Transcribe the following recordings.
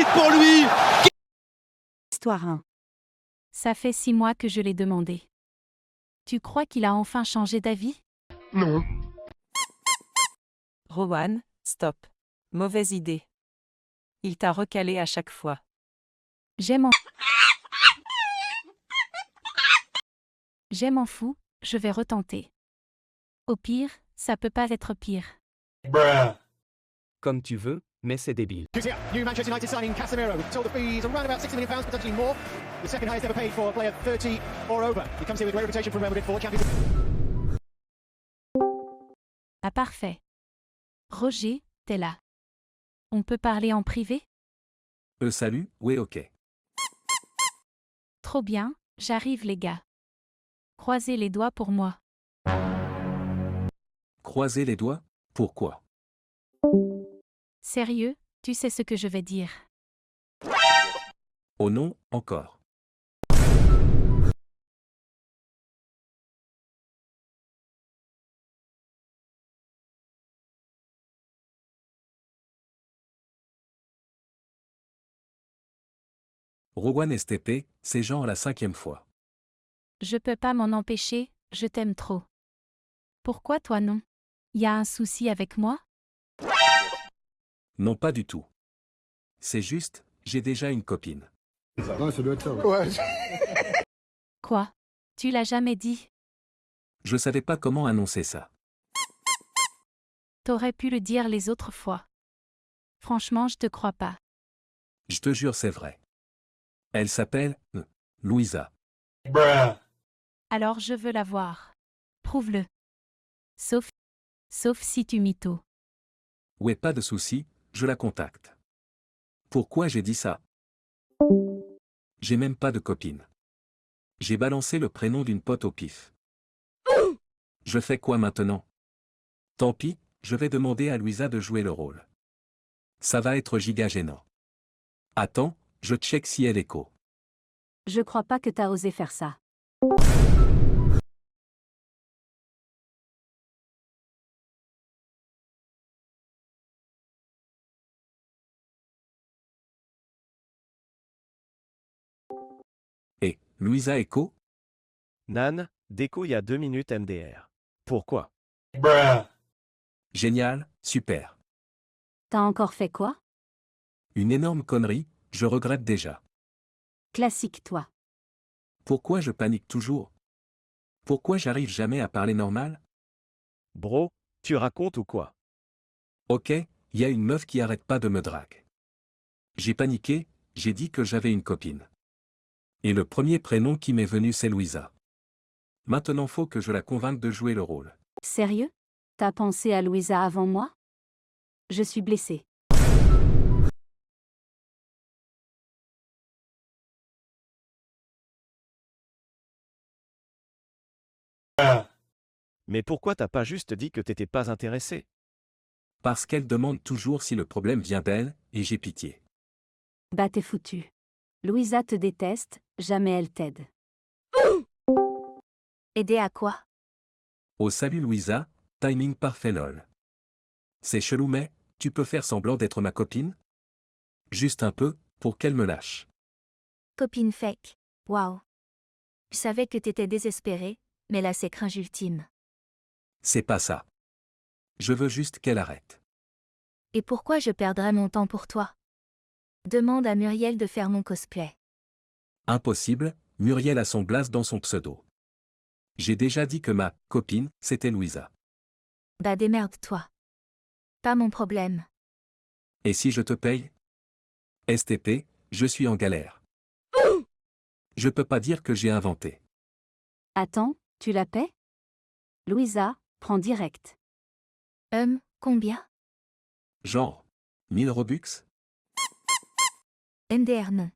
réussite pour lui. Histoire 1. Ça fait 6 mois que je l'ai demandé. Tu crois qu'il a enfin changé d'avis? Non. Rowan, stop. Mauvaise idée. Il t'a recalé à chaque fois. J'aime en fous, je vais retenter. Au pire, ça peut pas être pire. Comme tu veux, mais c'est débile. New Manchester United signing Casemiro. We've told the fees around about £60 million, potentially more. The second highest ever paid for a player 30 or over. He comes here with great reputation from Real Madrid for Champions League. Ah parfait. Roger, t'es là. On peut parler en privé? Salut, ouais ok. Trop bien, j'arrive les gars. Croisez les doigts pour moi. Croisez les doigts? Pourquoi? Sérieux, tu sais ce que je vais dire. Oh non, encore. Rowan STP, c'est genre la 5e fois. Je peux pas m'en empêcher, je t'aime trop. Pourquoi toi non? Y a un souci avec moi? Non pas du tout. C'est juste, j'ai déjà une copine. Ouais, ça doit être ça. Ouais. Quoi? Tu l'as jamais dit? Je savais pas comment annoncer ça. T'aurais pu le dire les autres fois. Franchement, je te crois pas. Je te jure c'est vrai. Elle s'appelle Louisa. Alors je veux la voir. Prouve-le. Sauf si tu mytho. Ouais pas de souci, je la contacte. Pourquoi j'ai dit ça? J'ai même pas de copine. J'ai balancé le prénom d'une pote au pif. Je fais quoi maintenant? Tant pis, je vais demander à Louisa de jouer le rôle. Ça va être giga gênant. Attends, je check si elle écho. Je crois pas que t'as osé faire ça. Et, Louisa écho? Nan, déco il y a 2 minutes MDR. Pourquoi? Génial, super. T'as encore fait quoi? Une énorme connerie, je regrette déjà. Classique toi. Pourquoi je panique toujours? Pourquoi j'arrive jamais à parler normal? Bro, tu racontes ou quoi? Ok, y a une meuf qui arrête pas de me drague. J'ai paniqué, j'ai dit que j'avais une copine. Et le premier prénom qui m'est venu c'est Louisa. Maintenant faut que je la convainque de jouer le rôle. Sérieux? T'as pensé à Louisa avant moi? Je suis blessée. Mais pourquoi t'as pas juste dit que t'étais pas intéressé? Parce qu'elle demande toujours si le problème vient d'elle, et j'ai pitié. Bah t'es foutu. Louisa te déteste, jamais elle t'aide. Aider à quoi? Oh salut Louisa, timing parfait lol. C'est chelou mais, tu peux faire semblant d'être ma copine? Juste un peu, pour qu'elle me lâche. Copine fake. Waouh. Je savais que t'étais désespérée, mais là c'est cringe ultime. C'est pas ça. Je veux juste qu'elle arrête. Et pourquoi je perdrais mon temps pour toi? Demande à Muriel de faire mon cosplay. Impossible, Muriel a son blaze dans son pseudo. J'ai déjà dit que ma copine, c'était Louisa. Bah démerde-toi. Pas mon problème. Et si je te paye? STP, je suis en galère. Je peux pas dire que j'ai inventé. Attends, tu la paies? Louisa, prends direct. Combien? Genre, 1000 Robux? MDR non.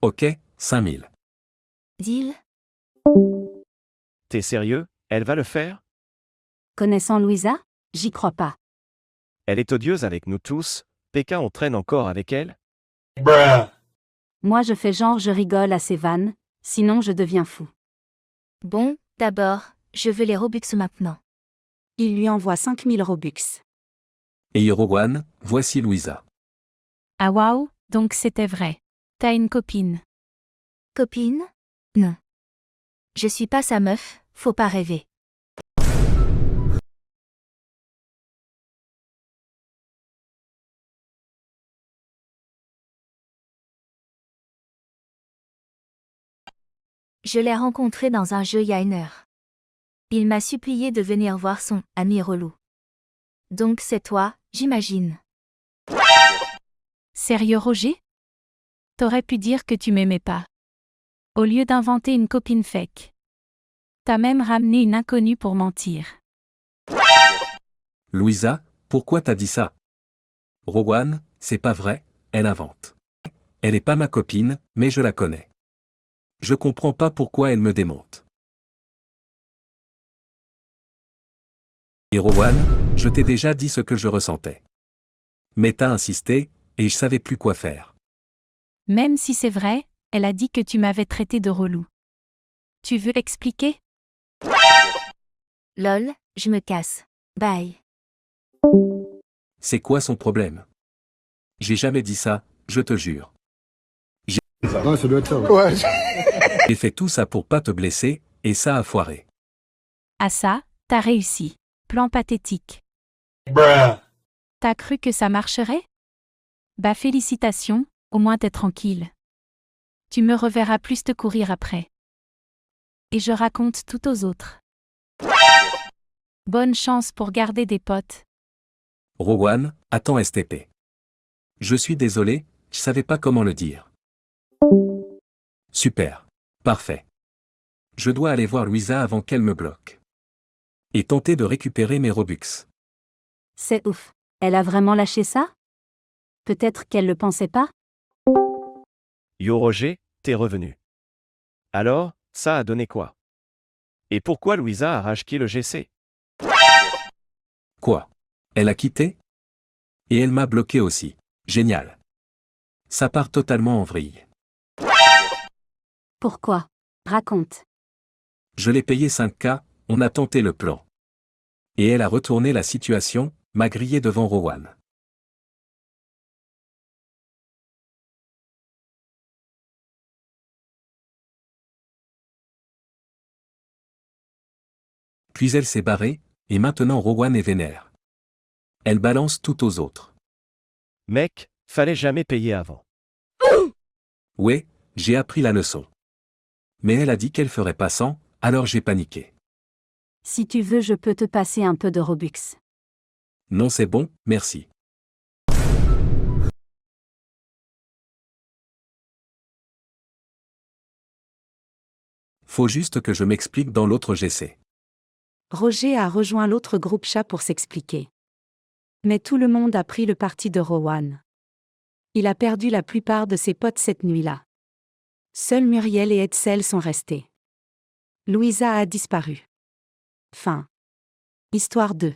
Ok, 5000. Deal? T'es sérieux? Elle va le faire? Connaissant Louisa? J'y crois pas. Elle est odieuse avec nous tous, PK on traîne encore avec elle? Moi je fais genre je rigole à ses vannes, sinon je deviens fou. Bon, d'abord, Je veux les Robux maintenant. Il lui envoie 5000 Robux. Et Rowan, voici Louisa. Ah waouh, donc c'était vrai. T'as une copine. Copine? Non. Je suis pas sa meuf, faut pas rêver. Je l'ai rencontré dans un jeu il y a 1 heure. Il m'a supplié de venir voir son ami relou. Donc c'est toi, j'imagine. Sérieux Roger? T'aurais pu dire que tu m'aimais pas. Au lieu d'inventer une copine fake. T'as même ramené une inconnue pour mentir. Louisa, pourquoi t'as dit ça? Rowan, c'est pas vrai, elle invente. Elle est pas ma copine, mais je la connais. Je comprends pas pourquoi elle me démonte. Et Rowan, je t'ai déjà dit ce que je ressentais. Mais t'as insisté, et je savais plus quoi faire. Même si c'est vrai, elle a dit que tu m'avais traité de relou. Tu veux l'expliquer? Lol, je me casse. Bye. C'est quoi son problème? J'ai jamais dit ça, je te jure. Ouais, ça doit être ça. Ouais. J'ai fait tout ça pour pas te blesser, et ça a foiré. Ah ça, t'as réussi. Plan pathétique. T'as cru que ça marcherait? Bah félicitations, au moins t'es tranquille. Tu me reverras plus te courir après. Et je raconte tout aux autres. Bonne chance pour garder des potes. Rowan, attends STP. Je suis désolé, je savais pas comment le dire. Super. Parfait. Je dois aller voir Louisa avant qu'elle me bloque. Et tenter de récupérer mes Robux. C'est ouf. Elle a vraiment lâché ça? Peut-être qu'elle le pensait pas? Yo Roger, t'es revenu. Alors, ça a donné quoi? Et pourquoi Louisa a rage le GC? Quoi? Elle a quitté? Et elle m'a bloqué aussi. Génial. Ça part totalement en vrille. Pourquoi? Raconte. Je l'ai payé 5K, on a tenté le plan. Et elle a retourné la situation, m'a grillé devant Rowan. Puis elle s'est barrée, et maintenant Rowan est vénère. Elle balance tout aux autres. Mec, fallait jamais payer avant. Ouais, j'ai appris la leçon. Mais elle a dit qu'elle ferait pas sans, alors j'ai paniqué. Si tu veux, je peux te passer un peu de Robux. Non, c'est bon, merci. Faut juste que je m'explique dans l'autre GC. Roger a rejoint l'autre groupe chat pour s'expliquer. Mais tout le monde a pris le parti de Rowan. Il a perdu la plupart de ses potes cette nuit-là. Seuls Muriel et Edsel sont restés. Louisa a disparu. Fin. Histoire 2.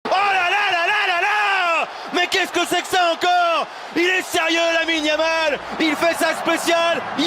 Oh là là là là là là! Mais qu'est-ce que c'est que ça encore? Il est sérieux, Lamine Yamal? Il fait ça spécial?